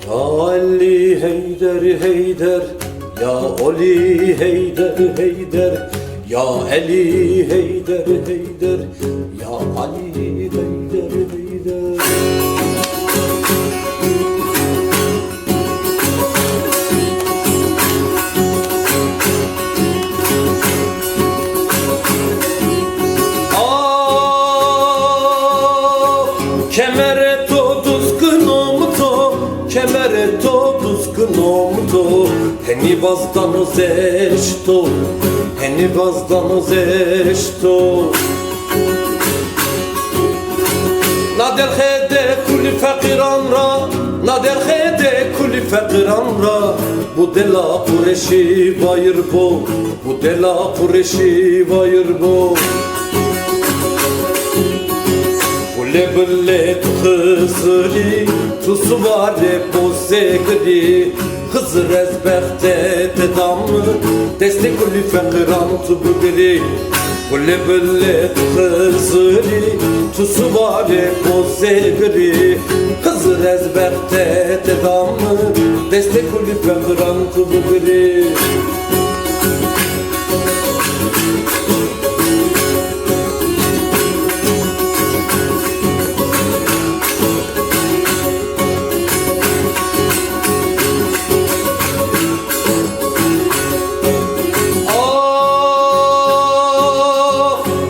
Ya Ali Heyder Heyder, ya Ali Heyder Heyder, ya Ali Heyder Heyder, ya Ali Heyder Heyder. Kemere to düzgünüm to, kemere to düzgünüm to. Heni bazdan zeşto, heni bazdan zeşto. Nader hede kulli fakiran ra, nader hede kulli fakiran ra. Bu dela Kureşi bayır bo, bu dela Kureşi bayır bo. Bulle kızıli tusuvare bozegri Hızır ezbekte tedamı destek kulli fekran tubgri Bulle kızıli tusuvare bozegri Hızır ezbekte tedamı destek kulli fekran tubgri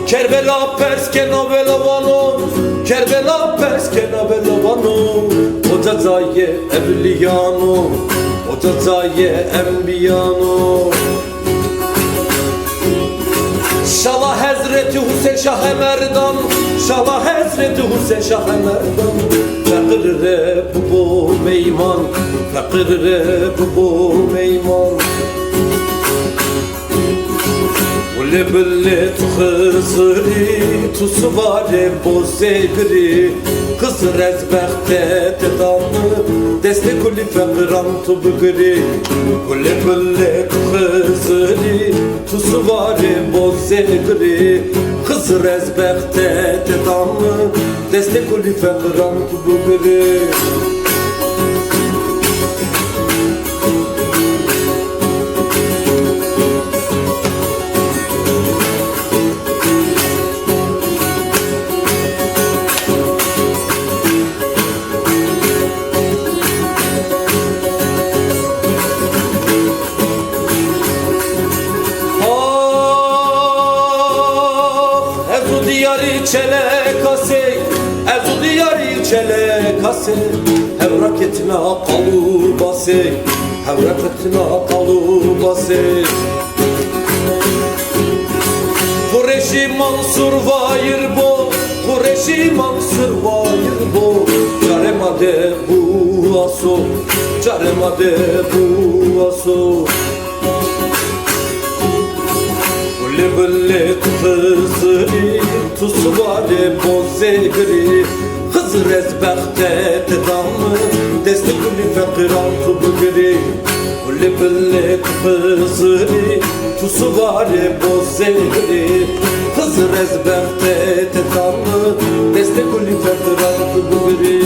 Kerbela perskena velavano, Kerbela perskena velavano. Oca zaye evliyano, oca zaye enbiyano. Şala Hazreti Hüseyin Şah Merdan, Şala Hazreti Hüseyin Şah Merdan. Fakir bu meyman, fakir bu meyman. Bulle bulle kızıri tusuvare bozegri Kızır ezbekte tedamı destek kulli fekran tubgri Bulle bulle kızıri tusuvare bozegri Kızır ezbekte tedamı destek kulli fekran tubgri Diyarı çele kase, ezu diyarı çele kase. Hevraketine kalu base, hevraketine kalu base. Kureşi Mansur vayır bo, Kureşi Mansur vayır bo. Caremade bu aso, caremade bu aso. Bulle bulle kızıri tusuvare bozegri Hızır ezbekte tedamı destek kulli fekran tubgri Bulle bulle kızıri tusuvare bozegri Hızır ezbekte tedamı destek kulli fekran tubgri